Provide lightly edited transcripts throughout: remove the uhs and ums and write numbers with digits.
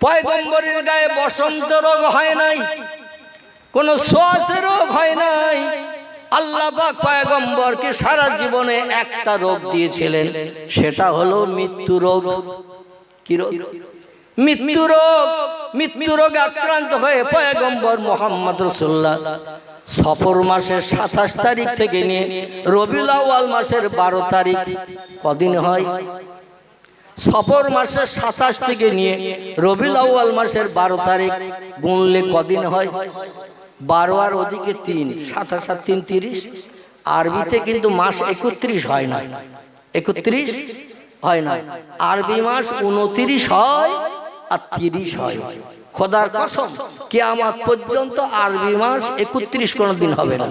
পয়গম্বরের গায়ে বসন্ত রোগ হয় নাই, কোন শ্বাসের রোগ হয় নাই। আল্লাহ পাক পয়গম্বরকে সারা জীবনে একটা রোগ দিয়েছিলেন, সেটা হলো মৃত্যু রোগ। কি রোগ? মৃত্যু রোগ। মৃত্যু রোগে আক্রান্ত হয়ে পয়গম্বর মুহাম্মদ রাসূলুল্লাহ সফর মাসের 27 তারিখ থেকে নিয়ে রবিউল আউয়াল মাসের 12 তারিখ, কদিন হয়? সফর মাসের 27 থেকে নিয়ে রবিউল আউয়াল মাসের 12 তারিখ গুনলে কদিন হয়? 12 আর ওদিকে 3, 27 আর 3 30। আরবিতে কিন্তু মাস 31 হয় না, 31 হয় না। আরবি মাস 29 হয় আর 30 হয়। খোদার কসম, কিয়ামত পর্যন্ত আরবি মাস 31 কোনদিন হবে না।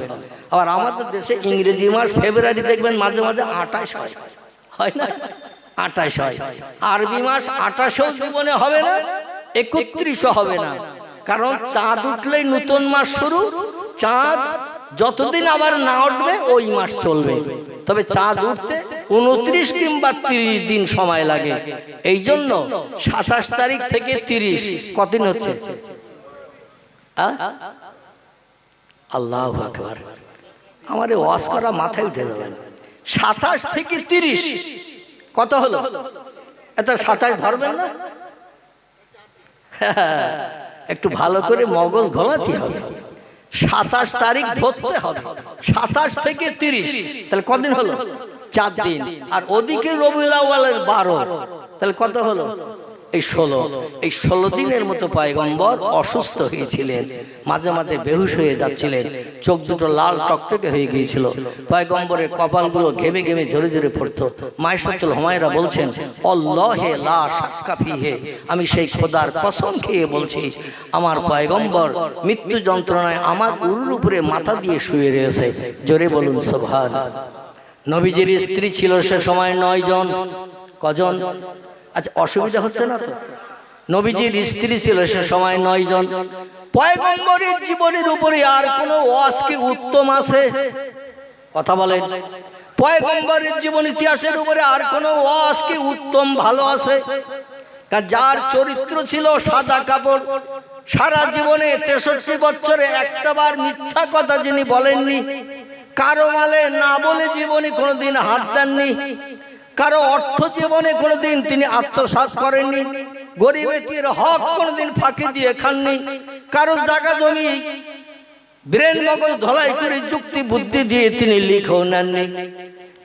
আবার আমাদের দেশে ইংরেজি মাস ফেব্রুয়ারি দেখবেন মাঝে মাঝে 28 হয়, হয় না? 28 হয়। আরবি মাস 28 জীবনে হবে না, 31 হবে না। কারণ চাঁদ উঠলেই নতুন মাস শুরু। চাঁদ যতদিন আবার না উঠবে ওই মাস চলবে। তবে চাঁদ উঠতে 29 কিংবা 30 দিন সময় লাগে। এই জন্য 27 তারিখ থেকে 30 কদিন হচ্ছে? আল্লাহু আকবার। আমার এই ওয়াজ করা মাথায় উঠে যাবে। 27 থেকে 30 কত হলো? এটা 27 ধরবেন না? একটু ভালো করে মগজ ঘোলাতে হবে। 27 তারিখ ধরতে হবে। 27 থেকে 30 তাহলে কদিন হলো? 4 দিন। আর ওদিকে রবিউল আউয়ালের 12, তাহলে কত হলো? এই 16। এই 16 দিনের মতো পয়গম্বর অসুস্থ হয়েছিলেন, মাঝে মাঝে বেহুশ হয়ে যাচ্ছিলেন, চোখ দুটো লাল টকটকে হয়ে গিয়েছিল, পয়গম্বরের কপালগুলো ঘেমে ঘেমে ঝরে ঝরে পড়তো। মায়েশাতুল হুমায়রা বলছেন, আল্লাহে লা শাক্কা ফিহে, আমি সেই খোদার কসম খেয়ে বলছি, আমার পয়গম্বর মৃত্যু যন্ত্রণায় আমার উরুর উপরে মাথা দিয়ে শুয়ে রয়েছে। জোরে বলুন সুবহানাল্লাহ। নবীজির স্ত্রী ছিল সে সময় 9 জন। কজন? আচ্ছা, অসুবিধা হচ্ছে না তো? নবীজির স্ত্রী ছিল সে সময় 9 জন। পয়গম্বরের জীবনের উপরে আর কোন ওয়াজ কি উত্তম আছে? কথা বলেন। পয়গম্বরের জীবন ইতিহাসের উপরে আর কোন ওয়াজ কি উত্তম ভালো আছে? যার চরিত্র ছিল সাদা কাপড়, সারা জীবনে 63 বছরে একটাবার মিথ্যা কথা যিনি বলেননি, কারো মালে না বলে জীবনে কোনোদিন হাত দেননি, কারো অর্থ জীবনে কোনোদিন তিনি আত্মসাৎ করেননি, গরিবের হক কোনোদিন ফাঁকি দিয়ে খাননি, কারো জায়গা জমি ব্রেন মগজ ধলাই করে যুক্তি বুদ্ধি দিয়ে তিনি লিখেও নেননি,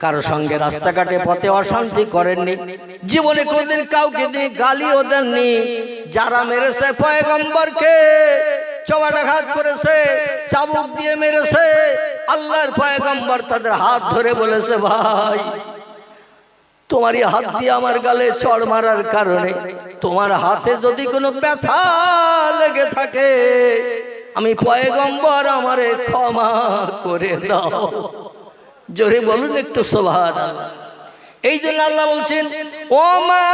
কারো সঙ্গে রাস্তাঘাটে পথে অশান্তি করেননি, জীবনে কোনোদিন কাউকে তিনি গালিও দেননি। যারা মেরেছে পয়গম্বরকে, চওড়াঘাত করেছে, চাবুক দিয়ে মেরেছে, আল্লাহর পয়গম্বর তাদের হাত ধরে বলেছে, ভাই তোমার এই হাত দিয়ে আমার গালে চড় মারার কারণে তোমার হাতে যদি কোনো ব্যথা লেগে থাকে, আমি পয়গম্বর আমারে ক্ষমা করে দাও। জোরে বলুন একটু সুবহানাল্লাহ। এই জন্য আল্লাহ বলছেন, ওমা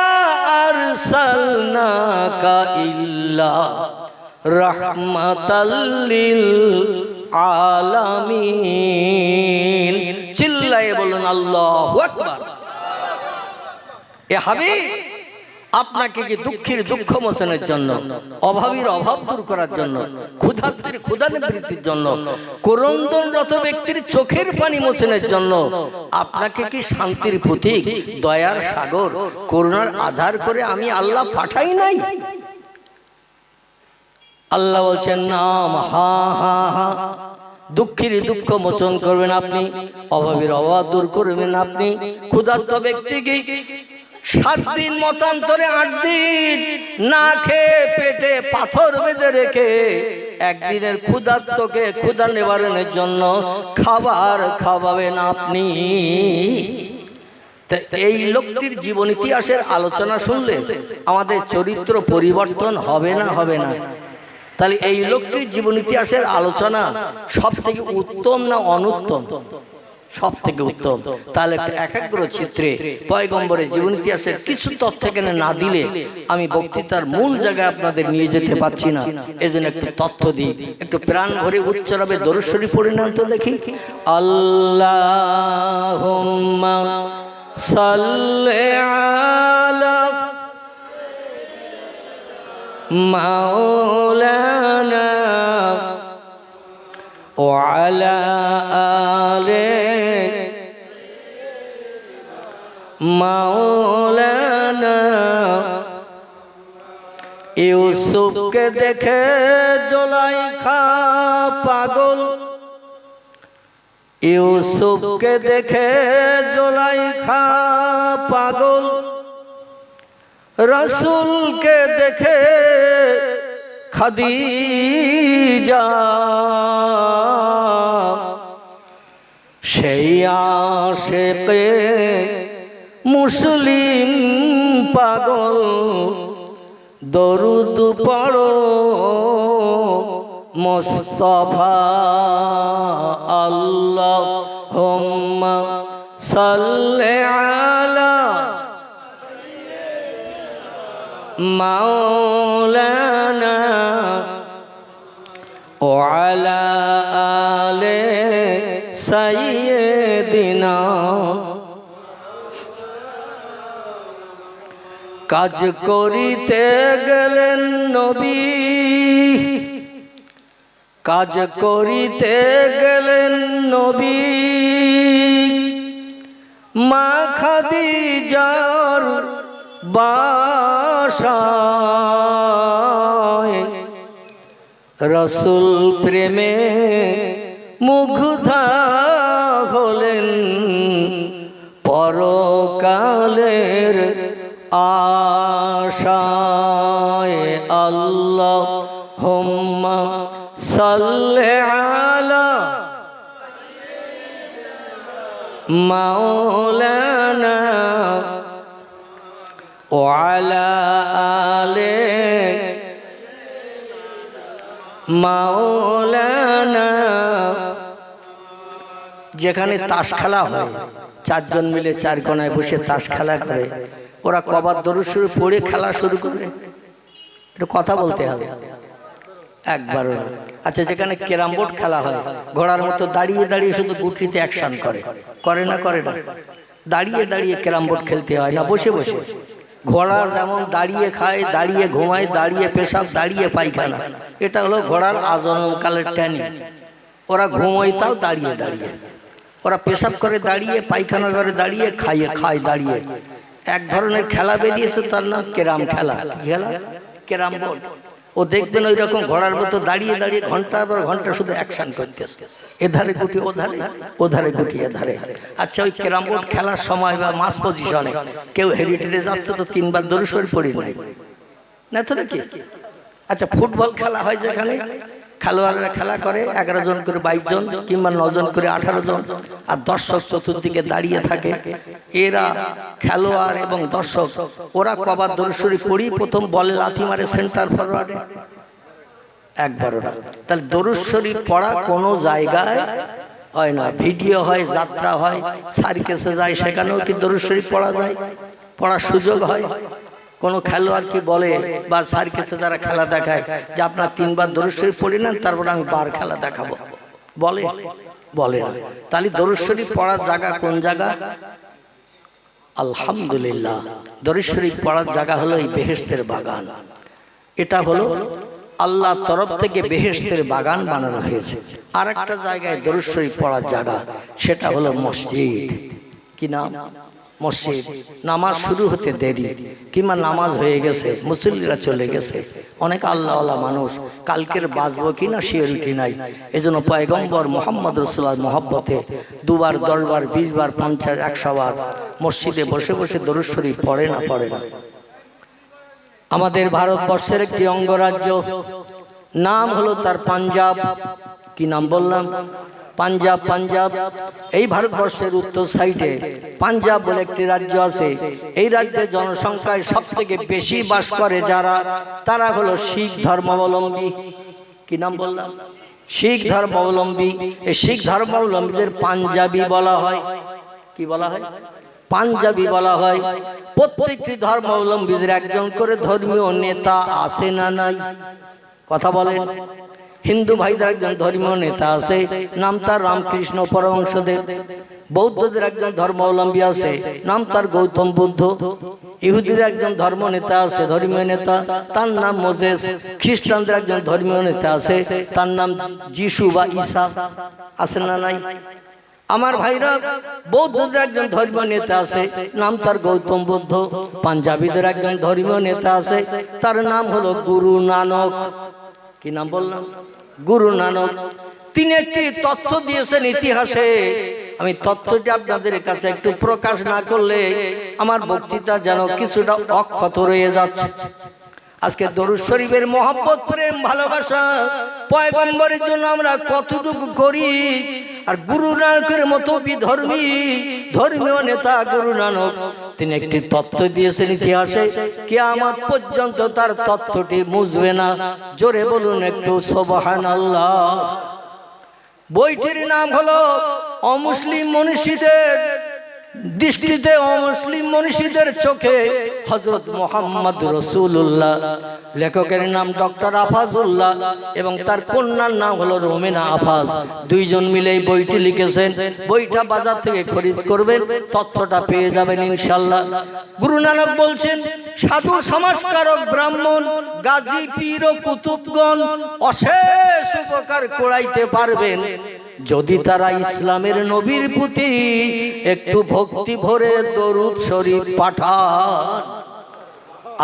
আরসালনাকা ইল্লা রাহমাতাল লিল আলামিন। চিল্লায়ে বলুন আল্লাহু আকবার। এ হাবিব, আপনাকে কি দুঃখীর দুঃখ মোচনের জন্য, অভাবীর অভাব দূর করার জন্য, ক্ষুধার্তের ক্ষুধা নিবৃত্তির জন্য, ক্রন্দনরত ব্যক্তির চোখের পানি মোচনের জন্য, আপনাকে কি শান্তির প্রতীক, দয়ার সাগর, করুণার আধার করে আমি আল্লাহ পাঠাই নাই? আল্লাহ বলছেন, নাম হা হা হা, দুঃখীর দুঃখ মোচন করবেন আপনি, অভাবীর অভাব দূর করবেন আপনি, ক্ষুধার্ত ব্যক্তিকে 7 দিন মতান্তরে 8 দিন না খেয়ে পেটে পাথর বেঁধে রেখে একদিনের ক্ষুধার্তকে ক্ষুধা নিবারণের জন্য খাবার খাওয়াবেন আপনি। এই লোকটির জীবন ইতিহাসের আলোচনা শুনলে আমাদের চরিত্র পরিবর্তন হবে না? হবে না? তাহলে এই লোকটির জীবন ইতিহাসের আলোচনা সব থেকে উত্তম না অনুত্তম? সব থেকে উত্তম। তাহলে একাগ্র চিত্রে পয়গম্বরের জীবন ইতিহাসের কিছু তথ্য এখানে না দিলে আমি বক্তৃতার মূল জায়গায় আপনাদের নিয়ে যেতে পারছি না। এজন্য একটু তথ্য দিই, একটু প্রাণ ভরে উচ্চারণে দরুদ শরীফ পড়ে নেন তো দেখি। আল্লাহুম্মা সাল্লি আলা মাওলানা ওয়া আলা আলে মাওলানা। ইউসুফকে দেখে জুলাইখা পাগল, ইউসুফকে দেখে জুলাইখা পাগল, রসুলকে দেখে খাদিজা, সেই আশেকে মুসলিম পাগল। দরুদ পড়ো মুস্তাফা, আল্লাহুম্মা সাল্লি আলা মাওলানা ওয়া আলা আলে সাইয়্যিদিনা। কাজ করিতে গেলেন নবী, কাজ করিতে গেলেন নবী, মা খাদিজার বাসায়। রসুল প্রেমে মুগ্ধা হলেন, পরকালের আশায়। আল্লাহুম্মা সাল্লি আলা মাওলানা ওয়া আলা আলে মাওলানা। যেখানে তাস খেলা হয়, চারজন মিলে চার কোনায় বসে তাস খেলা করে, ওরা কবার দরুদ শরীফ পড়ে খেলা শুরু করে? একটু কথা বলতে হবে, একবারও না। আচ্ছা, যেখানে ক্যারাম বোর্ড খেলা হয়, ঘোড়ার মতো দাঁড়িয়ে দাঁড়িয়ে শুধু গুটিতে অ্যাকশন করে, করে না? করে না? দাঁড়িয়ে দাঁড়িয়ে ক্যারাম বোর্ড খেলতে হয় না, বসে বসে। ঘোড়া যেমন দাঁড়িয়ে খায়, দাঁড়িয়ে ঘুমায়, দাঁড়িয়ে পেশাব, দাঁড়িয়ে পায়খানা, এটা হলো ঘোড়ার আজন্মকালের ট্যানি। ওরা ঘুমোয় তাও দাঁড়িয়ে দাঁড়িয়ে, ওরা পেশাব করে দাঁড়িয়ে, পায়খানা করে দাঁড়িয়ে, খায় দাঁড়িয়ে। এক ধরনের খেলা বেরিয়েছে, তার নাম ক্যারাম খেলা। খেলা ক্যারাম বোর্ড। ও দেখবেন ওই রকম ঘোড়ার মতো দাঁড়িয়ে দাঁড়িয়ে ঘন্টার পর ঘন্টা শুধু অ্যাকশন করতেছে, এধারে গুটি ওধারে, ওধারে গুটি এধারে। আচ্ছা, ওই ক্যারাম বোর্ড খেলার সময় বা মাস পজিশনে কেউ হেরিটেজে যাচ্ছে তো 3 বার দরুদ শরীফ পড়ি নাই না তো নাকি? আচ্ছা, ফুটবল খেলা হয়, যেখানে খেলোয়াড়রা খেলা করে 11 জন করে 22 জন কিংবা 9 জন করে 18 জন, আর দর্শক চতুর্দিকে দাঁড়িয়ে থাকে। এরা খেলোয়াড় এবং দর্শক, ওরা কবার দরুদ শরীফ পড়ি? প্রথম বলে লাথি মারে সেন্টার ফরওয়ার্ডে, একবারও না। তাহলে দরুদ শরীফ পড়া কোনো জায়গায় হয় না। ভিডিও হয়, যাত্রা হয়, সার্কাসে যায়, সেখানেও কি দরুদ শরীফ পড়া যায়? পড়ার সুযোগ হয়? কোন খেলোয়াড় কি বলে বা সার্কাসে যারা খেলা দেখায় যে আপনার 3 বার দরুদ শরীফ পড়ি না, তারপর আমি বার খেলা দেখাবো? বলে? বলে না। তাহলে দরুদ শরীফ পড়ার জায়গা কোন জায়গা? আলহামদুলিল্লাহ, দরুদ শরীফ পড়ার জায়গা হলো এই বেহেশতের বাগান। এটা হলো আল্লাহর তরফ থেকে বেহেশতের বাগান বানানো হয়েছে। আর একটা জায়গায় দরুদ শরীফ পড়ার জায়গা, সেটা হলো মসজিদ। কি নাম? মসজিদ। নামাজ শুরু হতে দেরি, কিংবা নামাজ হয়ে গেছে, মুসল্লিরা চলে গেছে, অনেক আল্লাহওয়ালা মানুষ, কালকের বাঁচবো কিনা সিওরিটি নাই। এজন্য পয়গম্বর মুহাম্মদ রাসূলুল্লাহর মহব্বতে 2 বার, 10 বার, 20 বার, 50, 100 বার মসজিদে বসে বসে দরুদ শরীফ পড়ে না? পড়ে না? আমাদের ভারতবর্ষের একটি অঙ্গরাজ্য, নাম হলো তার পাঞ্জাব। কি নাম বললাম? পাঞ্জাব। পাঞ্জাব এই ভারতবর্ষের উত্তর সাইডে পাঞ্জাব বলে একটি রাজ্য আছে। এই রাজ্যের জনসংখ্যায় সব থেকে বেশি বাস করে যারা, তারা হলো শিখ ধর্মাবলম্বী। কি নাম বললাম? শিখ ধর্মাবলম্বী। এই শিখ ধর্মাবলম্বীদের পাঞ্জাবি বলা হয়। কি বলা হয়? পাঞ্জাবি বলা হয়। প্রত্যেকটি ধর্মাবলম্বীদের একজন করে ধর্মীয় নেতা আছে না নাই? কথা বলেন। হিন্দু ভাইদের একজন ধর্মীয় নেতা আছে, নাম তার রামকৃষ্ণ পরমহংসদেব। বৌদ্ধদের একজন ধর্মাবলম্বী আছে, নাম তার গৌতম বুদ্ধ। ইহুদিদের একজন ধর্ম নেতা আছে, ধর্মীয় নেতা, তার নাম মোজেস। খ্রিস্টানদের একজন ধর্মীয় নেতা আছে, তার নাম যিশু বা ঈসা। আছে না নাই? আমার ভাইরা, বৌদ্ধদের একজন ধর্মীয় নেতা আছে, নাম তার গৌতম বুদ্ধ। পাঞ্জাবিদের একজন ধর্মীয় নেতা আছে, তার নাম হলো গুরু নানক। কি নাম বললাম? গুরু নানক। তিনি একটি তথ্য দিয়েছেন ইতিহাসে। আমি তথ্যটি আপনাদের কাছে একটু প্রকাশ না করলে আমার বক্তৃতা যেন কিছুটা অক্ষত রয়ে যাচ্ছে। আজকে দরুদ শরীফের মহব্বত, প্রেম, ভালোবাসা পয়গম্বরের জন্য আমরা কতটুকু করি। আর গুরু নানকের মতো বিধর্মী ধর্মীয় নেতা গুরু নানক, তিনি একটি তথ্য দিয়েছেন ইতিহাসে, কিয়ামত পর্যন্ত তার তথ্যটি মুছবে না। জোরে বলুন একটু সুবহানাল্লাহ। বইটির নাম হলো অমুসলিম মনীষীদের দৃষ্টিতে, অমুসলিম মনীষীদের চোখে হযরত মুহাম্মদ রাসূলুল্লাহ। লেখকের নাম ডক্টর আফাজউল্লাহ এবং তার কন্যার নাম হলো রোমেনা আফাজ। দুইজন মিলে এই বইটি লিখেছেন। বইটা বাজার থেকে খরিদ করবেন, তথ্যটা পেয়ে যাবেন ইনশাআল্লাহ। গুরু নানক বলছেন, সাধু সমাজকারক ব্রাহ্মণ গাজী পীর ও কুতুবগণ অশেষ উপকার করাইতে পারবেন যদি তারা ইসলামের নবীর প্রতি একটু ভক্তি ভরে দরুদ শরীফ পাঠান।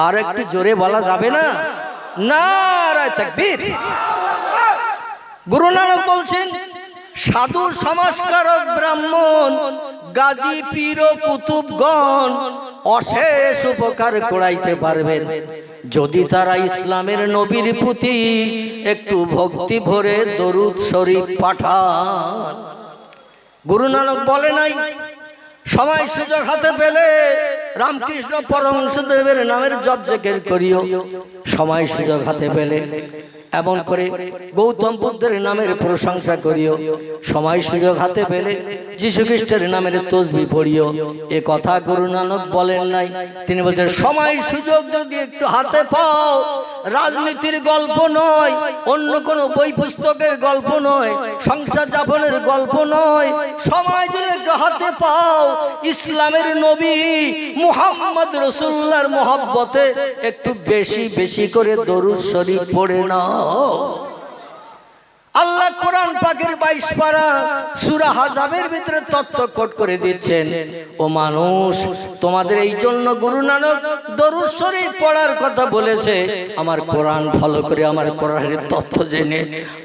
আর একটু জোরে বলা যাবে না? নারায়ে তাকবীর। গুরু নানক বলছেন, সাধু সমাজকারক ব্রাহ্মণ গাজী পীর ও কুতুবগণ অশেষ উপকার করাইতে পারবেন যদি তারা ইসলামের নবীর প্রতি একটু ভক্তি ভরে দরুদ শরীফ পাঠান। গুরু নানক বলে নাই সময় সুযোগ হাতে পেলে রামকৃষ্ণ পরমহংসদেবের নামের জপ জিকির করিও। সময় সুযোগ হাতে পেলে এমন করে গৌতম বুদ্ধের নামের প্রশংসা করিও। সময় সুযোগ হাতে পেলে যীশু খ্রিস্টের নামের তসবিহ পড়িও। এ কথা গুরু নানক বলেন নাই। তিনি বলছেন, সময় সুযোগ যদি একটু হাতে পাও, রাজনীতির গল্প নয়, অন্য কোনো বই পুস্তকের গল্প নয়, সংসার যাপনের গল্প নয়, সময় যদি একটু হাতে পাও, ইসলামের নবী মুহাম্মদ রাসূলুল্লাহর মহব্বতে একটু বেশি বেশি করে দরুদ শরীফ পড়ে নাও। আল্লাহ কোরআন পাকের 22 পারা সূরা আহজাবের ভিতরে তথ্য কোট করে দিচ্ছেন, ও মানুষ, তোমাদের এই জন্য গুরু নানক দরুদ শরীফ পড়ার কথা বলেছে। আমার কোরআন ফলো করে, আমার কোরআনের তথ্য জেনে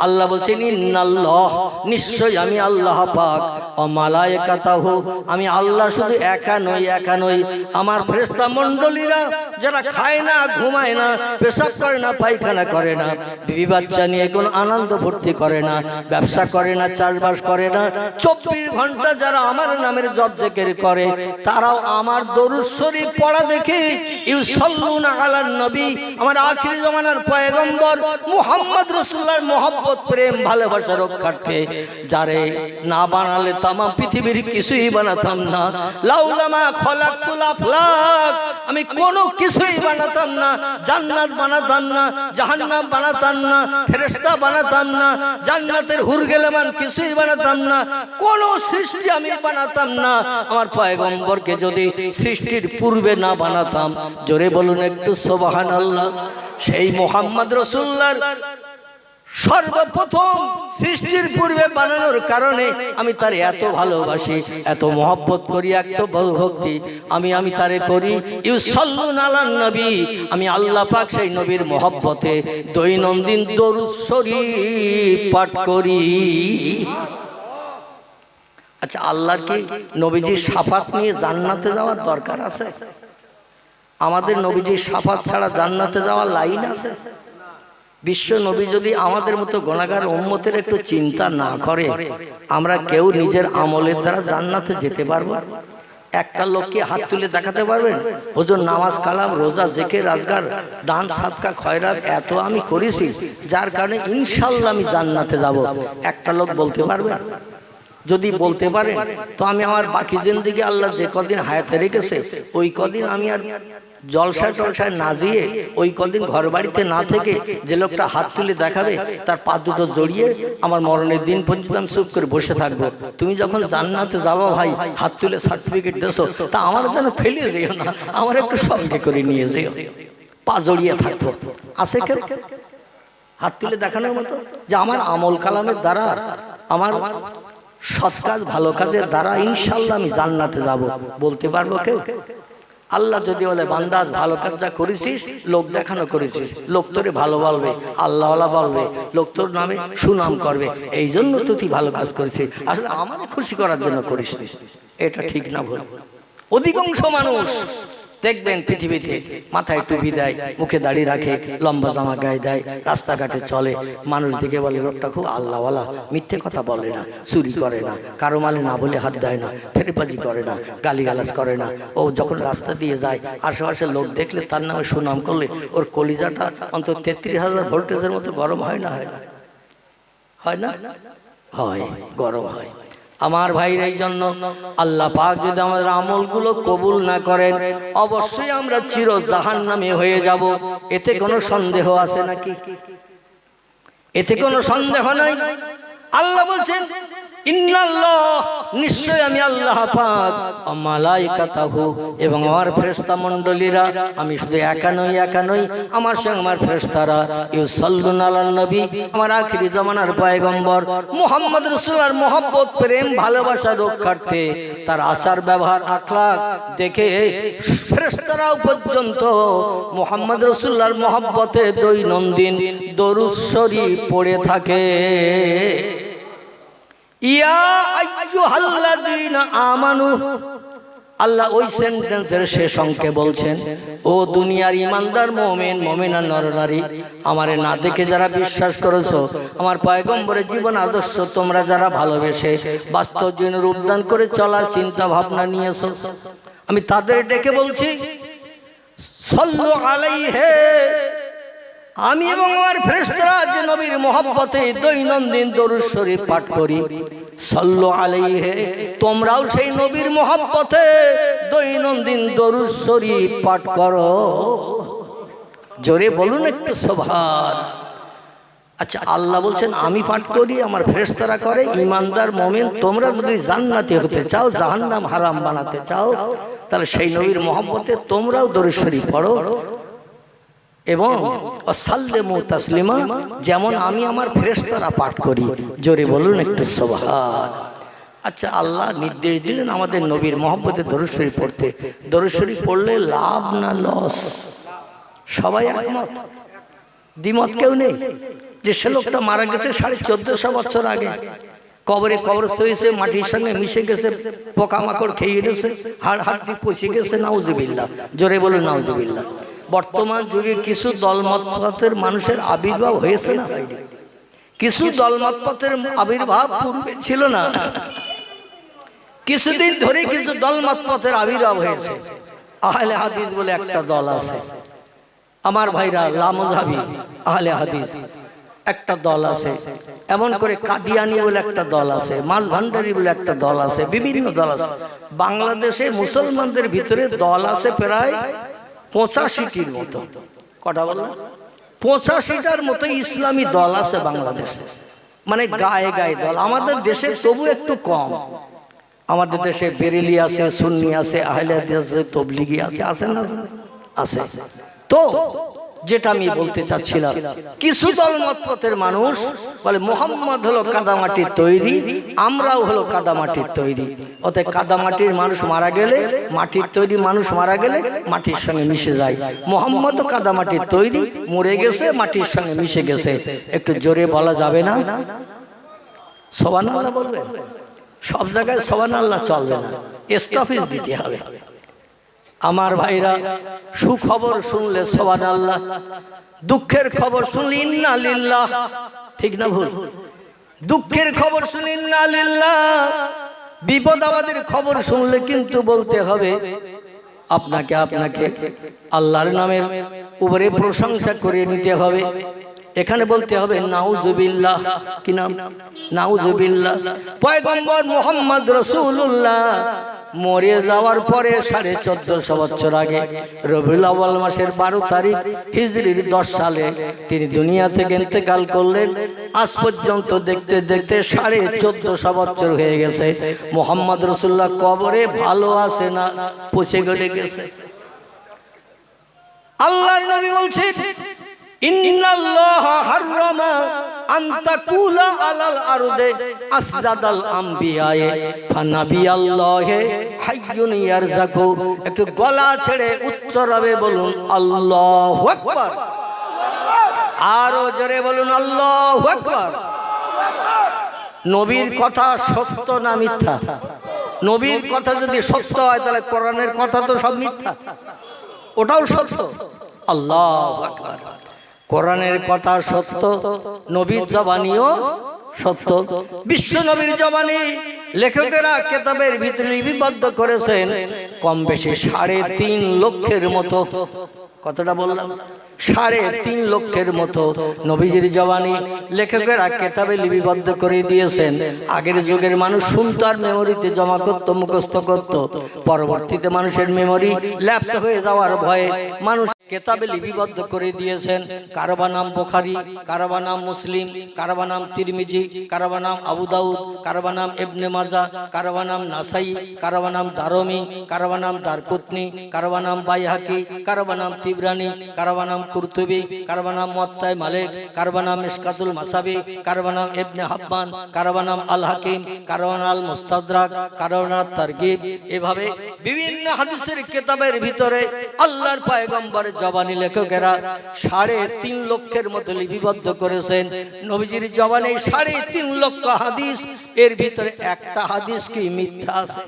আল্লাহ বলছেন, ইন্নাল্লাহ, নিশ্চয় আমি আল্লাহ পাক, ও মালায়েকাতাহু, আমি আল্লাহ শুধু একা নই, আমার ফেরেশতা মণ্ডলীরা যারা খায় না, ঘুমায় না, পেশাব করে না, পায়খানা করে না, বিবি বাচ্চা নিয়ে কোনো আনন্দ ফুর্তি করে না, ব্যবসা করে না, চাষবাস করে না, 24 ঘন্টা যারা আমার নামের জপ জিকির করে, তারাও আমার দরুদ শরীফ পড়া দেখে ইউসাল্লুনা আলান নবী, আমার আখির জামানার পয়গম্বর মুহাম্মদ রাসূলুল্লাহর মহব্বত, প্রেম, ভালোবাসা রক্ষার্থে যারে না বানালে তাম পৃথিবীর কিছুই বানাতাম না। লাউলামা খলাকতুল আফলাক, আমি কোনো কিছুই বানাতাম না, জান্নাত বানাতাম না, জাহান্নাম বানাতাম না, ফেরেশতা বানাতাম না, জান্নাতের হুর গেলেমান কিছুই বানাতাম না, কোন সৃষ্টি আমি বানাতাম না আমার পয়গম্বরকে যদি সৃষ্টির পূর্বে না বানাতাম। জোরে বলুন একটু সুবহানাল্লাহ। সেই মুহাম্মদ রাসূলুল্লাহর সর্বপ্রথম সৃষ্টির পূর্বে বানানোর কারণে আমি তার এত ভালোবাসি, এত মহব্বত করি, এত ভক্তি আমি তারে করি। ইউসাল্লুনা আলান নবী, আমি আল্লাহ পাক সেই নবীর মহব্বতে দৈনন্দিন দরুদ শরীফ পাঠ করি। আচ্ছা, আল্লাহর কি নবীজির শাফাত নিয়ে জান্নাতে যাওয়ার দরকার আছে? আমাদের নবীজির শাফাত ছাড়া জান্নাতে যাওয়ার লাইন আছে? বিশ্ব নবী যদি আমাদের মতো গুনাহগার উম্মতের একটু চিন্তা না করে, আমরা কেউ নিজের আমলের দ্বারা জান্নাতে যেতে পারবো? একটা লোককে হাত তুলে দেখাতে পারবেন, হুজুর নামাজ কালাম রোজা জিকির আজকার দান সাদকা খয়রাত এত আমি করেছি, যার কারণে ইনশাআল্লাহ আমি জান্নাতে যাব? একটা লোক বলতে পারবে? যদি বলতে পারে তো আমি আমার বাকি জিন্দেগি আল্লাহ যে কদিন হায়াতে রেখেছে ওই কদিন আমি আর জলসা টলসায় না যেয়ে ওই কদিন ঘর বাড়িতে না থেকে যে লোকটা হাত তুলে দেখাবে তার পা দুটো জড়িয়ে আমার মরণের দিন পর্যন্ত আমি চুপ করে বসে থাকবো। তুমি যখন জান্নাতে যাবো ভাই, হাত তুলে সার্টিফিকেট দেছো, তা আমার যেন ফেলে যেও না, আমার একটু সঙ্গে করে নিয়ে যেও, পা জড়িয়ে থাকবো। আছে কেন হাত তুলে দেখানোর মতো যে আমার আমল কালামের দ্বারা, আমার সৎ কাজ ভালো কাজের দ্বারা ইনশাল্লাহ আমি জান্নাতে যাব, বলতে পারবো কেউ? আল্লাহ যদি বলে বান্দা ভালো কাজ যা করেছিস, লোক দেখানো করেছিস, লোক তোরে ভালো বলবে, আল্লাহওয়ালা বলবে, লোক তোর নামে সুনাম করবে, এই জন্য তো তুই ভালো কাজ করেছিস, আসলে আমাকে খুশি করার জন্য করিস। এটা ঠিক না ভুল? অধিকাংশ মানুষ দেখবেন পৃথিবীতে মাথায় টুপি দেয়, মুখে দাড়ি রাখে, লম্বা জামা গায়ে দেয়, রাস্তাঘাটে চলে, মানুষ দেখে বলে লোকটা খুব আল্লাহওয়ালা, মিথ্যে কথা বলে না, চুরি করে না, কারো মালে না বলে হাত দেয় না, ফেরেবাজি করে না, গালিগালাজ করে না। ও যখন রাস্তা দিয়ে যায় আশেপাশের লোক দেখলে তার নামে সুনাম করলে ওর কলিজাটা অন্তত 33,000 ভোল্টেজের মতো গরম হয় না? হয় না? হয় না? হয়, গরম হয়। আমার ভাইর এই জন্য আল্লাহ পাক যদি আমাদের আমলগুলো কবুল না করেন, অবশ্যই আমরা চির জাহান্নামী হয়ে যাব। এতে কোনো সন্দেহ আছে নাকি? এতে কোনো সন্দেহ নাই। আল্লাহ বলছেন ইন্নাল্লাহ, নিশ্চয় আমি আল্লাহ পাক, ও মালাইকাতাহু, এবং আমার ফেরেশতা মণ্ডলীরা, আমি শুধু একা নই, আমার সঙ্গে আমার ফেরেশতারা, ইউসাল্লুনা আলান নবী, আমার আখিরি জামানার পয়গম্বর মুহাম্মদ রাসূলুল্লাহর মহব্বত, প্রেম, ভালোবাসা রক্ষার্থে তার আচার ব্যবহার আখলাক দেখে ফেরেশতারাও পর্যন্ত মুহাম্মদ রাসূলুল্লাহর মহব্বতে দৈনন্দিন দরুদ শরীফ পড়ে থাকে। ইয়া আইয়ুহাল্লাযীনা আমানু, আল্লাহ ওই সেন্টেন্সের শেষ অংকে বলছেন, ও দুনিয়ার ইমানদার মুমিন মুমিনা নরনারী, আমারে না দেখে যারা বিশ্বাস করেছো, আমার পয়গম্বরের জীবন আদর্শ তোমরা যারা ভালোবেসে বাস্তব জীবনে রূপদান করে চলার চিন্তা ভাবনা নিয়েছো, আমি তাদের ডেকে বলছি সাল্লু আলাইহি, আমি এবং আমার ফেরেশতারা যে নবীর মহব্বতে দৈনন্দিন দরুদ শরীফ পাঠ করি, সাল্লু আলাইহি, তোমরাও সেই নবীর মহব্বতে দৈনন্দিন দরুদ শরীফ পাঠ করো। জোরে বলুন একটু সুবহান। আচ্ছা, আল্লাহ বলছেন আমি পাঠ করি, আমার ফেরেশতারা করে। ইমানদার মুমিন তোমরা যদি জান্নাতি হতে চাও, জাহান্নাম হারাম বানাতে চাও, তাহলে সেই নবীর মহব্বতে তোমরাও দরুদ শরীফ পড়ো এবং সাল্লিমু তাসলিমা, যেমন আমি আমার ফেরেশতারা পাঠ করি। জোরে বলুন একটু সুবহান। আচ্ছা, আল্লাহ নির্দেশ দিলেন আমাদের নবীর মহব্বতে দরুদ শরীফ পড়তে। দরুদ শরীফ পড়লে লাভ না লস? সবাই একমত, দ্বিমত কেউ নেই। যে সে লোকটা মারা গেছে 1450 বছর আগে, কবরস্থ হয়েছে, মাটির সঙ্গে মিশে গেছে, পোকামাকড় খেয়ে গেছে, হাড় হাড্ডি পচে গেছে, নাউজুবিল্লাহ। জোরে বলুন নাউজুবিল্লাহ। বর্তমান যুগে কিছু দলমতপথের মানুষের আবির্ভাব হয়েছে না? কিছু দলমতপথের আবির্ভাব পূর্বে ছিল না, কিছুদিন ধরে কিছু দলমতপথের আবির্ভাব হয়েছে। আহলে হাদিস বলে একটা দল আছে, আমার ভাইরা, লামজাবি আহলে হাদিস একটা দল আছে, এমন করে কাদিয়ানি বলে একটা দল আছে, মাঝ ভান্ডারি বলে একটা দল আছে, বিভিন্ন দল আছে। বাংলাদেশে মুসলমানদের ভিতরে দল আছে প্রায় 85টির মতো। কটা বললাম? 85টার মতো ইসলামী দল আছে বাংলাদেশে, মানে গায়ে গায়ে দল। আমাদের দেশে তবু একটু কম। আমাদের দেশে বেরেলি আছে, সুন্নি আছে, আহলে হাদিস আছে, তবলিগি আছে, আছে না? আছে। তো যেটা আমি বলতে চাচ্ছিলাম, কিছু দলমতপথের মানুষ বলে মুহাম্মদ হলো কাদামাটির তৈরি, আমরাও হলো কাদামাটির তৈরি। অতএব কাদামাটির মানুষ মারা গেলে, মাটির তৈরি মানুষ মারা গেলে মাটির সঙ্গে মিশে যায়। মুহাম্মদও কাদামাটির তৈরি, মরে গেছে, মাটির সঙ্গে মিশে গেছে। একটু জোরে বলা যাবে না? সুবহানাল্লাহ বলবেন? সব জায়গায় সুবহানাল্লাহ চলবে না, স্টপেজ দিতে হবে। আমার ভাইরা, সুখবর শুনলে সুবহানাল্লাহ, দুঃখের খবর শুনলে ইন্না লিল্লাহ। ঠিক না ভুল? দুঃখের খবর শুনলে ইন্না লিল্লাহ, বিপদ আমাদের খবর শুনলে কিন্তু বলতে হবে আপনাকে আল্লাহর নামের উপরে প্রশংসা করে নিতে হবে। এখানে বলতে হবে নাউজুবিল্লাহ। কি নাম? নাউজুবিল্লাহ। পয়গম্বর মুহাম্মদ রাসূলুল্লাহ মরে যাওয়ার পরে 1450 বছর আগে রবিউল আউয়াল মাসের 12 তারিখ হিজরির 10 সালে তিনি দুনিয়া থেকে ইন্তেকাল করলেন। আজ পর্যন্ত দেখতে দেখতে 1450 বছর হয়ে গেছে। মুহাম্মদ রাসূলুল্লাহ কবরে ভালো আছে না পচে গলে গেছে? আল্লাহর নবী বলছেন, ইন্নাল্লাহা হাররামা আন তাকুলা আলাল আরদে আসজাদাল আমবিয়ায়ে ফানাবিয়াল্লাহি হাইয়ুন ইয়ারযাকু। একটু গলা ছেড়ে উচ্চ রবে বলুন আল্লাহু আকবার। আরো জোরে বলুন আল্লাহু আকবার। নবীর কথা সত্য না মিথ্যা? নবীর কথা যদি সত্য হয় তাহলে কোরআনের কথা তো সব মিথ্যা, ওটাও সত্য। আল্লাহু আকবার। কোরআনের কথা সত্য, নবীর জবানিও সত্য। বিশ্ব নবীর জবানি লেখকেরা কিতাবের ভিতরে লিপিবদ্ধ করেছেন কম বেশি 3.5 লক্ষের মতো। কতটা বললাম? 3.5 লক্ষের মতো নবীজির জবানি লেখকেরা কিতাবে লিপিবদ্ধ করে দিয়েছেন। আগের যুগের মানুষ শুনতো আর মেমোরিতে জমা করত, মুখস্থ করত। পরবর্তীতে মানুষের মেমোরি ল্যাপস হয়ে যাওয়ার ভয়ে মানুষ কিতাবে লিপিবদ্ধ করে দিয়েছেন। কারো বা নাম বুখারী, কারো বা নাম মুসলিম, কারো বা নাম তিরমিজি, কারো বা নাম আবু দাউদ, কারো বা নাম ইবনে মাজাহ, কারো বা নাম নাসাই, কারো বা নাম দারমি, কারো বা নাম দারকুতনি, কারো বা নাম বাইহাকি, কারো বা নাম তিবরানি, কারো বা নাম কুরতুবি, কারো বা নাম মুয়াত্তা মালিক, কারো বা নাম মিশকাতুল মাসাবি, কারো বা নাম ইবনে হাব্বান, কারো বা নাম আল হাকিম, কারো বা নাম মুস্তাদরাক, কারো বা নাম তারগিব। এভাবে বিভিন্ন হাদিসের কিতাবের ভিতরে আল্লাহর পয়গম্বরের জবানি লেখকেরা 3.5 লক্ষের মতো লিপিবদ্ধ করেছেন। নবীজির জবানে 3.5 লক্ষ হাদিস, এর ভিতরে একটা হাদিস কি মিথ্যা আছে?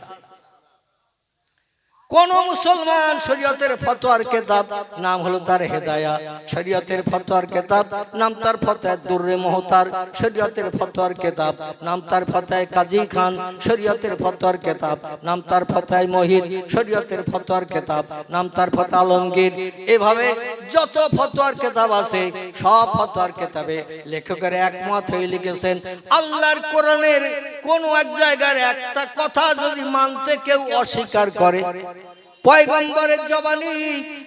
কোন মুসলমান শরীয়তের ফতোয়ার কিতাব নাম হলো তার হেদায়া, শরীয়তের ফতোয়ার কিতাব নাম তার ফতোয়া দুররে মুহতার, শরীয়তের ফতোয়ার কিতাব নাম তার ফতোয়া কাজী খান, শরীয়তের ফতোয়ার কিতাব নাম তার ফতোয়া মহিদ, শরীয়তের ফতোয়ার কিতাব নাম তার ফতোয়া আলমগীর। এভাবে যত ফতোয়ার কিতাব আছে সব ফতোয়ার কিতাবে লেখকেরা একমত হয়ে লিখেছেন, আল্লাহর কোরআনের কোন এক জায়গার একটা কথা যদি মানতে কেউ অস্বীকার করে, পয়গম্বরের জবানি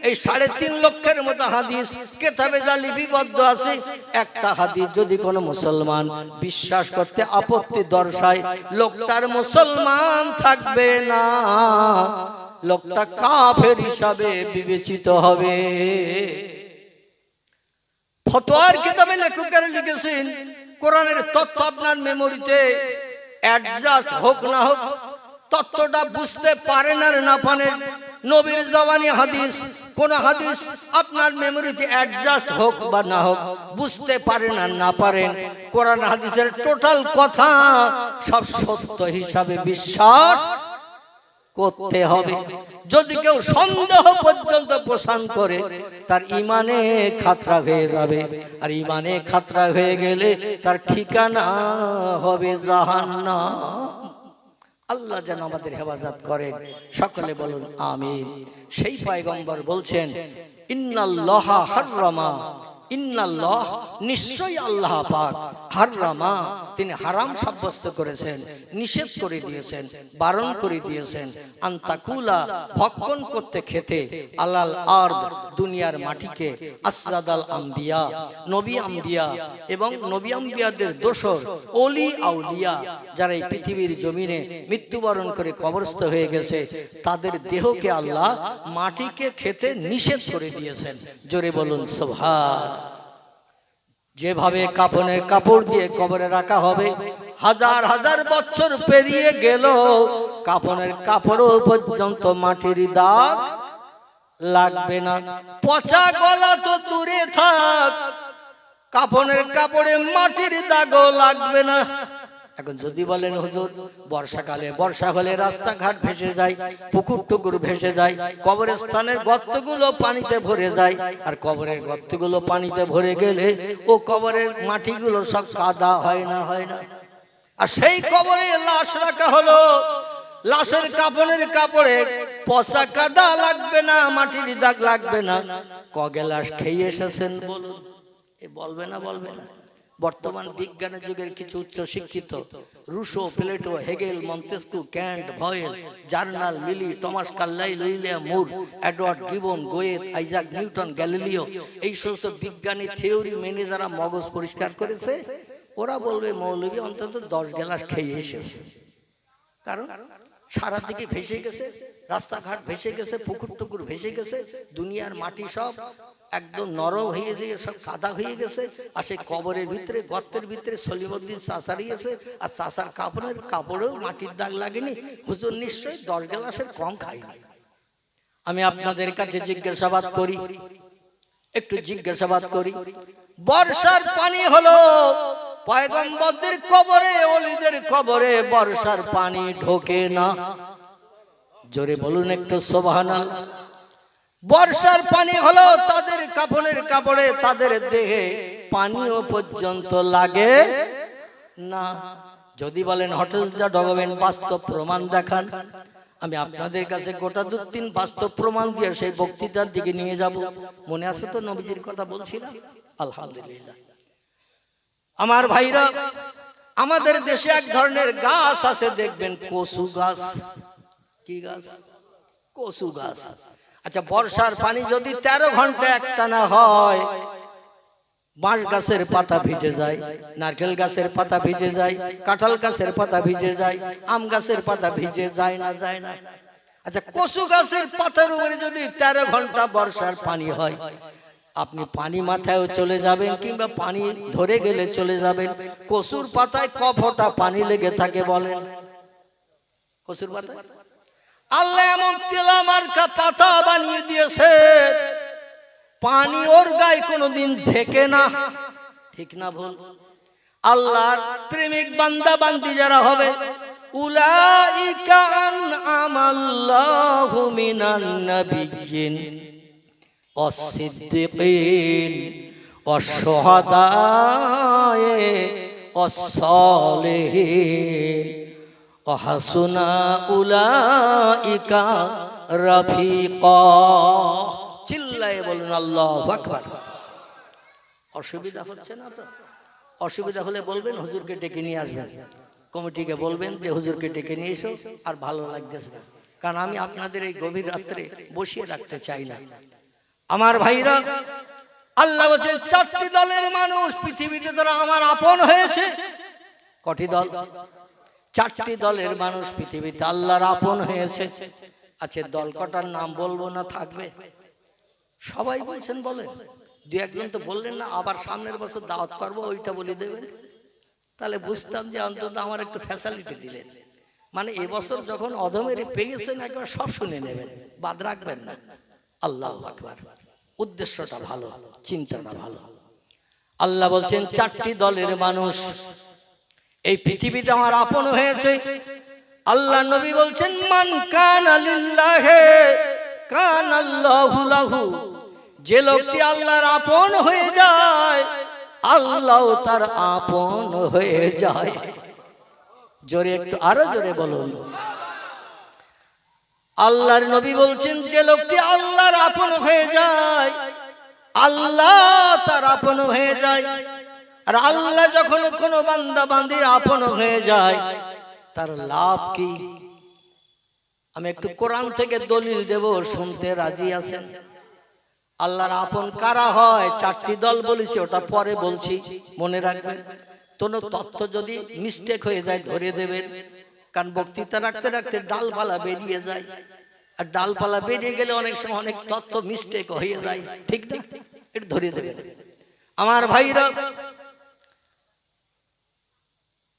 এই 3.5 লক্ষের মতো হাদিস কিতাবে যা লিপিবদ্ধ আছে, একটা হাদিস যদি কোনো মুসলমান বিশ্বাস করতে আপত্তি দর্শায়, লোকটার মুসলমান থাকবে না, লোকটা কাফের হিসাবে বিবেচিত হবে। ফতোয়ার কিতাবে লেখকেরা লিখেছেন, কোরআনের তথ্য আপনার মেমোরিতে অ্যাডজাস্ট হোক না হোক, তত্ত্বটা বুঝতে পারেন আর না পারেন, নবীর জবানি হাদিস, কোন হাদিস আপনার মেমোরিতে অ্যাডজাস্ট হোক বা না হোক, বুঝতে পারেন আর না পারেন, কোরআন হাদিসের টোটাল কথা সব সত্য হিসাবে বিশ্বাস করতে হবে। যদি কেউ সন্দেহ পর্যন্ত পোষণ করে, তার ইমানে খাতরা হয়ে যাবে, আর ইমানে খাতরা হয়ে গেলে তার ঠিকানা হবে জাহান্নাম। আল্লাহ যেন আমাদের হেফাজত করেন, সকলে বলুন আমিন। সেই পয়গম্বর বলছেন, ইন্নাল্লাহা হাররামা, ইন্নাল্লাহ নিশ্চয়ই আল্লাহ পাক, হাররামা তিনি হারাম সাব্যস্ত করেছেন, নিষেধ করে দিয়েছেন, বারণ করে দিয়েছেন, আন্তাকুলা ভক্ষণ করতে খেতে, আলাল আরদ দুনিয়ার মাটিকে, আসরাদাল আম্বিয়া নবী আম্বিয়া এবং নবী আম্বিয়াদের দোসর ওলি আউলিয়া যারা এই পৃথিবীর জমিনে মৃত্যুবরণ করে কবরস্থ হয়ে গেছে, তাদের দেহকে আল্লাহ মাটিকে খেতে নিষেধ করে দিয়েছেন। জোরে বলুন সুবহান। যেভাবে কাফনের কাপড় দিয়ে কবরে রাখা হবে, হাজার হাজার বছর পেরিয়ে গেল কাফনের কাপড়ও পর্যন্ত মাটির দাগ লাগবে না। পচা গলা তো দূরে থাক, কাফনের কাপড়ে মাটির দাগও লাগবে না। এখন যদি বলেন হুজুর বর্ষাকালে বর্ষা হলে রাস্তাঘাট ভেসে যায়, পুকুর টুকুর ভেসে যায়, কবরস্থানের গর্তগুলো পানিতে ভরে যায়, আর কবরের গর্তগুলো পানিতে ভরে গেলে ও কবরের মাটিগুলো সব কাদা হয় না? হয় না? আর সেই কবরে লাশ রাখা হলো, লাশের কাফনের কাপড়ে পচা কাদা লাগবে না, মাটির দাগ লাগবে না। কগে লাশ খেয়ে এসেছেন বলুন? এ বলবে না? বলবে না? বর্তমান বিজ্ঞানের যুগের কিছু উচ্চ শিক্ষিত Rousseau, Plato, Hegel, Montesquieu, Kant, ভয়েল, জার্নাল, মিলি, Thomas Carlyle, William Moore, Edward Gibbon, Goethe, Isaac Newton, Galileo, এই সমস্ত বিজ্ঞানী থিওরি মেনে যারা মগজ পরিষ্কার করেছে, ওরা বলবে মৌলবী অন্তত 10 গ্লাস খেয়ে এসেছে। কারণ সারা দিকে ভেসে গেছে, রাস্তাঘাট ভেসে গেছে, পুকুর টুকুর ভেসে গেছে, দুনিয়ার মাটি সব একদম নরম হয়ে গিয়ে সব কাদা হয়ে গেছে। আর সেই কবরের ভিতরে, গর্তের ভিতরে সলিমুদ্দিন চাচারিয়েছে, আর চাচার কাপড়েও মাটির দাগ লাগেনি। হুজুর নিশ্চয়ই 10 গ্লাসের কম খায়নি। আমি আপনাদের কাছে জিজ্ঞাসাবাদ করি, একটু জিজ্ঞাসাবাদ করি, বর্ষার পানি হলো পয়গম্বরদের কবরে, ওলিদের কবরে বর্ষার পানি ঢোকে না। জোরে বলুন একটু সুবহানাল্লাহ। বর্ষার পানি হলো তাদের কাফনের কাপড়ে, তাদের দেহে পানিও পর্যন্ত লাগে না। যদি বলেন হঠাৎ ডগবেন, বাস্তব প্রমাণ দেখান, আমি আপনাদের কাছে গোটা 2-3 বাস্তব প্রমাণ দিয়ে সেই বক্তৃতার দিকে নিয়ে যাব। মনে আছে তো নবীজির কথা বলছিলাম? আলহামদুলিল্লাহ। আমার ভাইরা, আমাদের দেশে এক ধরনের গাছ আছে, দেখবেন কচু গাছ। কি গাছ? কচু গাছ। আচ্ছা, বর্ষার পানি যদি 13 ঘন্টা একটানা হয়, বাঁশ গাছের পাতা ভিজে যায়, নারকেল গাছের পাতা ভিজে যায়, কাঁঠাল গাছের পাতা ভিজে যায়, আম গাছের পাতা ভিজে যায় না? যায় না? আচ্ছা, কচু গাছের পাতার উপরে যদি 13 ঘন্টা বর্ষার পানি হয়, আপনি পানি মাথায়ও চলে যাবেন, কিংবা পানি ধরে গেলে চলে যাবেন। কচুর পাতায় ক ফোঁটা পানি লেগে থাকে বলেন? কচুর পাতায় আল্লাহ এমন তেলা মার্কা পাতা বানিয়ে দিয়েছে, পানি ওর গায়ে কোনোদিন ঝেঁকে না। ঠিক না ভুল? আল্লাহর প্রেমিক বান্দা বান্দি যারা হবে, উলাইকা আনআমাল্লাহু মিনান নাবিয়্যিন ওয়াস-সিদ্দীকিন ওয়াশ-শুহাদায়ে ওয়াস-সালিহিন ওয়া হাসুনা উলাইকা রাফিকা। চিল্লায়ে বলুন আল্লাহু আকবার। অসুবিধা হচ্ছে না তো? অসুবিধা হলে বলবেন, হুজুরকে ডেকে নিয়ে আসবেন। কমিটিকে বলবেন যে হুজুরকে ডেকে নিয়ে এসো, আর ভালো লাগতেছে না, কারণ আমি আপনাদের এই গভীর রাত্রে বসিয়ে রাখতে চাই না। আমার ভাইরা, আল্লাহ বলেন 4টি দলের মানুষ পৃথিবীতে তারা আমার আপন হয়েছে। কটি দল? 4টি দলের মানুষ পৃথিবীতে আল্লাহর আপন হয়েছে। আচ্ছা, দল কটার নাম বলবো না থাকবে? সবাই বলছেন, বলেন। 2-1 তো বললেন না, আবার সামনের বছর দাওয়াত করবো, ওইটা বলে দেবেন। তাহলে বুঝতাম যে অন্তত আমার একটু ফ্যাসিলিটি দিলেন। মানে এবছর যখন অধমের পেয়েছেন, একবার সব শুনে নেবেন, বাদ রাখবেন না। আল্লাহু আকবার। উদ্দেশ্যটা ভালো, চিন্তাটা ভালো। আল্লাহ বলছেন 4টি দলের মানুষ এই পৃথিবীতে আমার আপন হয়েছে। আল্লাহ নবী বলছেন, মান কানা লিল্লাহি কানাল্লাহু লাহু। যে লোকটি আল্লাহর আপন হয়ে যায়, আল্লাহ তার আপন হয়ে যায়। জোরে একটু, আরো জোরে বলুন। আল্লাহর নবী বলছেন, যে লোকটি আল্লাহর আপন হয়ে যায়, আল্লাহ তার আপন হয়ে যায়। আর আল্লাহ যখন কোনো বান্দা বান্দির আপন হয়ে যায়, তার লাভ কি? আমি একটু কোরআন থেকে দলিল দেব, শুনতে রাজি আছেন? আল্লাহর আপন কারা হয়? 4টি দল বলেছি, ওটা পরে বলছি, মনে রাখবেন। কোনো তথ্য যদি মিস্টেক হয়ে যায় ধরে দেবেন, কারণ বক্তৃতা রাখতে রাখতে ডালপালা বেরিয়ে যায়, আর ডালপালা বেরিয়ে গেলে অনেক সময় অনেক তথ্য মিস্টেক হয়ে যায়। ঠিক না? এটা ধরে দেবেন। আমার ভাইরা,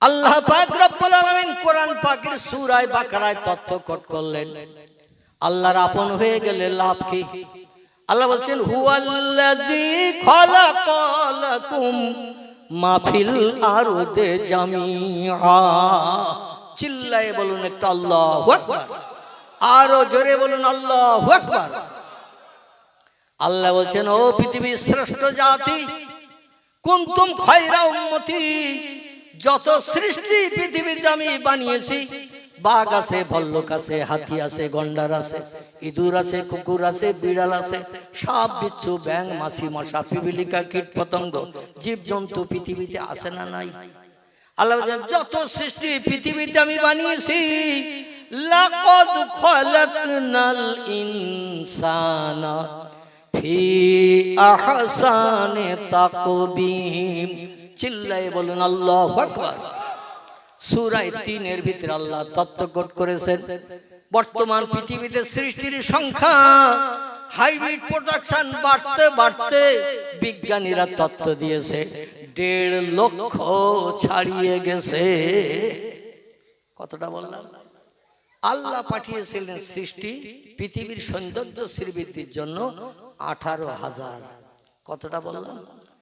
আল্লাহ পাক রব্বুল আলামিন কোরআন পাকের সূরা বাকারায় তথ্য কোট করলেন, আল্লাহর আপন হয়ে গেলে লাভ কি? আল্লাহ বলছেন, হুয়াল্লাযী খালাকালাকুম মা ফিল আরদি জামিআ। চিল্লায়ে বলুন একটু আল্লাহু আকবার। আরো জোরে বলুন আল্লাহু আকবার। আল্লাহ বলছেন, ও পৃথিবীর শ্রেষ্ঠ জাতি, কুনতুম খায়রা উম্মতি, যত সৃষ্টি পৃথিবীতে আমি বানিয়েছি বাঘ আছে, ভল্লুক আছে, হাতি আছে, গন্ডার আছে, ইঁদুর আছে, কুকুর আছে, বিড়াল আছে, সাপ, বিচ্ছু, ব্যাঙ, মাছি, মশা, পিপিলিকা, কীট পতঙ্গ, জীব জন্তু পৃথিবীতে আছে না নাই? আল্লাহ বলেন যত সৃষ্টি পৃথিবীতে আমি বানিয়েছি, লাকাদ খালাকনাল ইনসানা ফি আহসানি তাকবীম। চিল্লায়ে বলুন আল্লাহু আকবার। সূরা ৩ এর ভিতরে আল্লাহ তত্ত্বকট করেছেন বর্তমান পৃথিবীতে সৃষ্টির সংখ্যা হাইব্রিড প্রোডাকশন বাড়তে বাড়তে বিজ্ঞানীরা তত্ত্ব দিয়েছে ১.৫ লক্ষ ছাড়িয়ে গেছে। কতটা বললাম? আল্লাহ পাঠিয়েছিলেন সৃষ্টি পৃথিবীর সৌন্দর্য শ্রীবৃদ্ধির জন্য ১৮,০০০। কতটা বললাম?